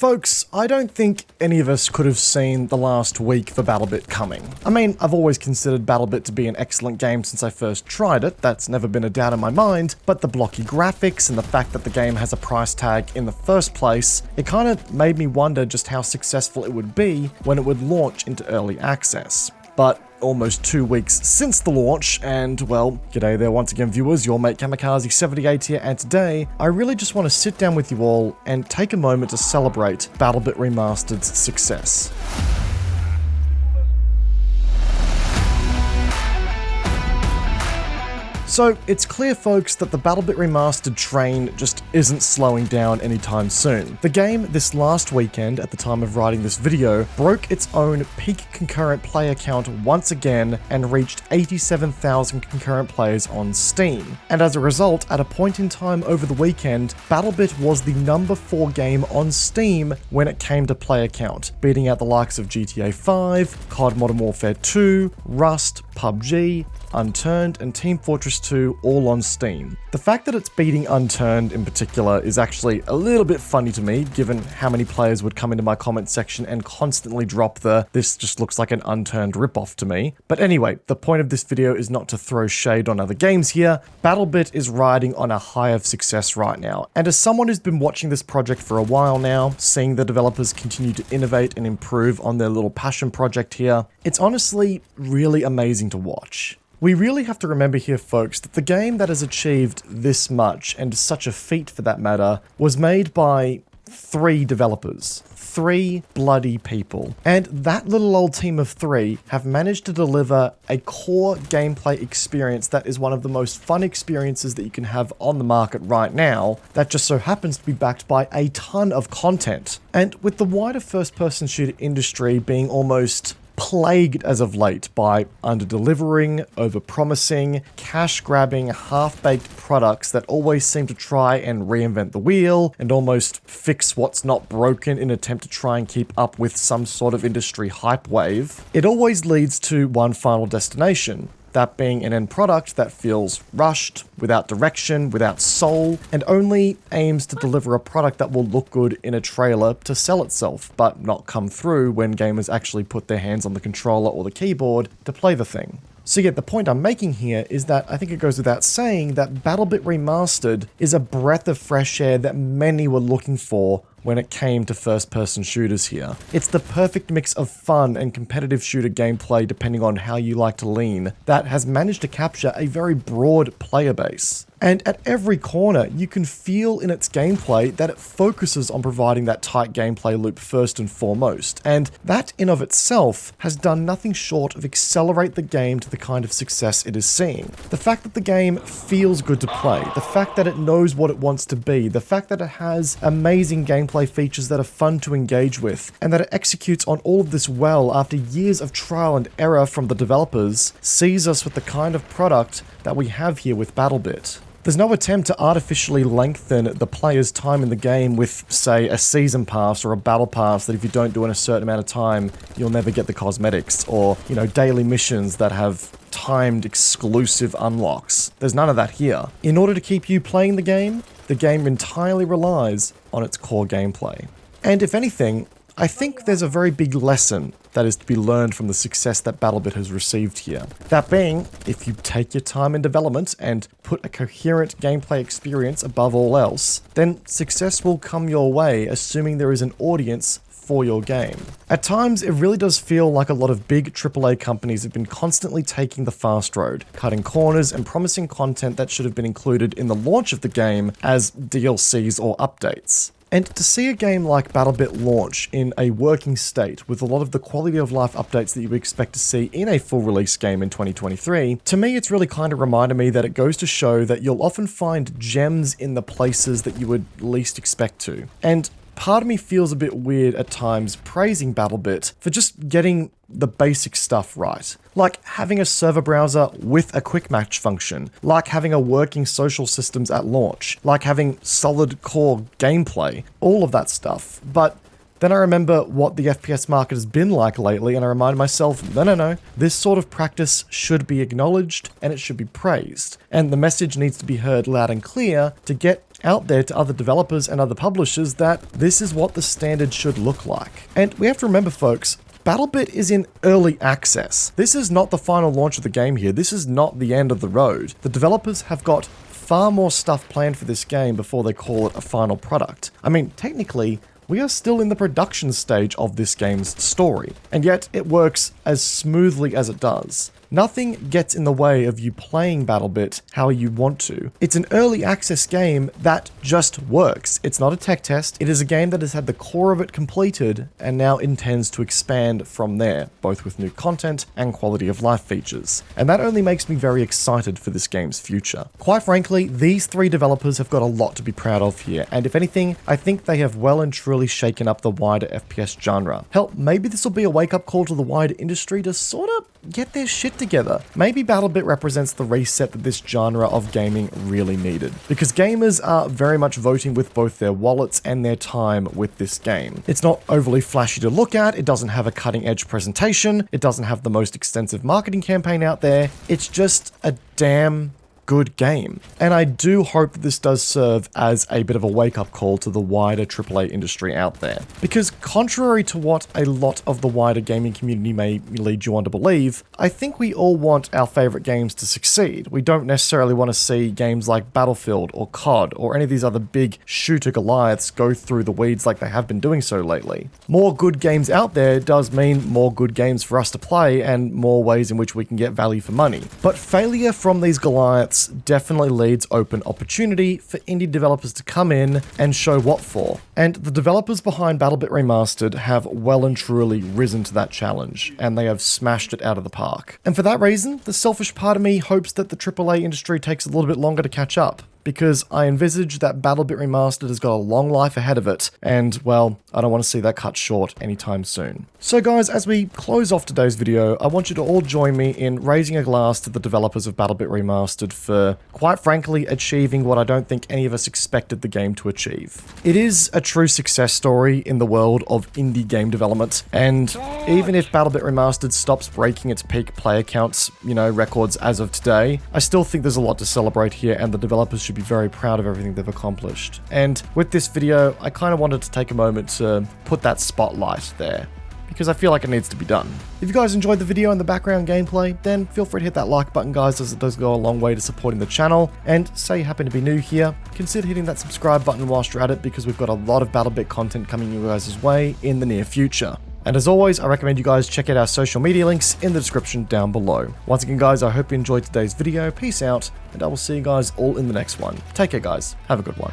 Folks, I don't think any of us could have seen the last week for BattleBit coming. I mean, I've always considered BattleBit to be an excellent game since I first tried it, that's never been a doubt in my mind, but the blocky graphics and the fact that the game has a price tag in the first place, it kind of made me wonder just how successful it would be when it would launch into early access. But almost 2 weeks since the launch, and well, g'day there once again viewers, your mate Kamikaze78 here, and today, I really just want to sit down with you all and take a moment to celebrate BattleBit Remastered's success. So, it's clear folks that the BattleBit Remastered train just isn't slowing down anytime soon. The game this last weekend, at the time of writing this video, broke its own peak concurrent player count once again and reached 87,000 concurrent players on Steam. And as a result, at a point in time over the weekend, BattleBit was the number 4 game on Steam when it came to player count, beating out the likes of GTA 5, COD Modern Warfare 2, Rust, PUBG, Unturned, and Team Fortress 2 all on Steam. The fact that it's beating Unturned in particular is actually a little bit funny to me, given how many players would come into my comment section and constantly drop the "this just looks like an Unturned ripoff" to me. But anyway, the point of this video is not to throw shade on other games here. BattleBit is riding on a high of success right now, and as someone who's been watching this project for a while now, seeing the developers continue to innovate and improve on their little passion project here, it's honestly really amazing to watch. We really have to remember here, folks, that the game that has achieved this much, and such a feat for that matter, was made by 3 developers. 3 bloody people. And that little old team of 3 have managed to deliver a core gameplay experience that is one of the most fun experiences that you can have on the market right now, that just so happens to be backed by a ton of content. And with the wider first-person shooter industry being almost plagued as of late by under-delivering, over-promising, cash-grabbing, half-baked products that always seem to try and reinvent the wheel and almost fix what's not broken in an attempt to try and keep up with some sort of industry hype wave, it always leads to one final destination. That being an end product that feels rushed, without direction, without soul, and only aims to deliver a product that will look good in a trailer to sell itself, but not come through when gamers actually put their hands on the controller or the keyboard to play the thing. So yeah, the point I'm making here is that I think it goes without saying that BattleBit Remastered is a breath of fresh air that many were looking for when it came to first-person shooters here. It's the perfect mix of fun and competitive shooter gameplay, depending on how you like to lean, that has managed to capture a very broad player base. And at every corner, you can feel in its gameplay that it focuses on providing that tight gameplay loop first and foremost, and that in of itself has done nothing short of accelerate the game to the kind of success it is seeing. The fact that the game feels good to play, the fact that it knows what it wants to be, the fact that it has amazing gameplay features that are fun to engage with, and that it executes on all of this well after years of trial and error from the developers, sees us with the kind of product that we have here with BattleBit. There's no attempt to artificially lengthen the player's time in the game with, say, a season pass or a battle pass that if you don't do in a certain amount of time, you'll never get the cosmetics, or, daily missions that have timed exclusive unlocks. There's none of that here. In order to keep you playing the game entirely relies on its core gameplay. And if anything, I think there's a very big lesson that is to be learned from the success that BattleBit has received here. That being, if you take your time in development and put a coherent gameplay experience above all else, then success will come your way, assuming there is an audience for your game. At times, it really does feel like a lot of big AAA companies have been constantly taking the fast road, cutting corners and promising content that should have been included in the launch of the game as DLCs or updates. And to see a game like BattleBit launch in a working state with a lot of the quality of life updates that you would expect to see in a full release game in 2023, to me it's really kind of reminded me that it goes to show that you'll often find gems in the places that you would least expect to. And part of me feels a bit weird at times praising BattleBit for just getting the basic stuff right. Like having a server browser with a quick match function, like having a working social systems at launch, like having solid core gameplay, all of that stuff. But then I remember what the FPS market has been like lately, and I remind myself, no, this sort of practice should be acknowledged and it should be praised. And the message needs to be heard loud and clear to get out there to other developers and other publishers that this is what the standard should look like. And we have to remember, folks, BattleBit is in early access. This is not the final launch of the game here. This is not the end of the road. The developers have got far more stuff planned for this game before they call it a final product. I mean, technically, we are still in the production stage of this game's story, and yet it works as smoothly as it does. Nothing gets in the way of you playing BattleBit how you want to. It's an early access game that just works. It's not a tech test. It is a game that has had the core of it completed and now intends to expand from there, both with new content and quality of life features. And that only makes me very excited for this game's future. Quite frankly, these three developers have got a lot to be proud of here, and if anything, I think they have well and truly shaken up the wider FPS genre. Hell, maybe this will be a wake-up call to the wider industry to sort of get their shit together. Maybe BattleBit represents the reset that this genre of gaming really needed, because gamers are very much voting with both their wallets and their time with this game. It's not overly flashy to look at, it doesn't have a cutting-edge presentation, it doesn't have the most extensive marketing campaign out there, it's just a damn good game. And I do hope that this does serve as a bit of a wake-up call to the wider AAA industry out there. Because contrary to what a lot of the wider gaming community may lead you on to believe, I think we all want our favorite games to succeed. We don't necessarily want to see games like Battlefield or COD or any of these other big shooter Goliaths go through the weeds like they have been doing so lately. More good games out there does mean more good games for us to play and more ways in which we can get value for money. But failure from these Goliaths definitely leads open opportunity for indie developers to come in and show what for. And the developers behind BattleBit Remastered have well and truly risen to that challenge, and they have smashed it out of the park. And for that reason, the selfish part of me hopes that the AAA industry takes a little bit longer to catch up, because I envisage that BattleBit Remastered has got a long life ahead of it, and, well, I don't want to see that cut short anytime soon. So guys, as we close off today's video, I want you to all join me in raising a glass to the developers of BattleBit Remastered for, quite frankly, achieving what I don't think any of us expected the game to achieve. It is a true success story in the world of indie game development, and even if BattleBit Remastered stops breaking its peak player counts, records as of today, I still think there's a lot to celebrate here, and the developers should be very proud of everything they've accomplished. And with this video, I kind of wanted to take a moment to put that spotlight there, because I feel like it needs to be done. If you guys enjoyed the video and the background gameplay, then feel free to hit that like button, guys, as it does go a long way to supporting the channel. And say you happen to be new here, consider hitting that subscribe button whilst you're at it, because we've got a lot of BattleBit content coming your guys' way in the near future. And as always, I recommend you guys check out our social media links in the description down below. Once again, guys, I hope you enjoyed today's video. Peace out, and I will see you guys all in the next one. Take care, guys. Have a good one.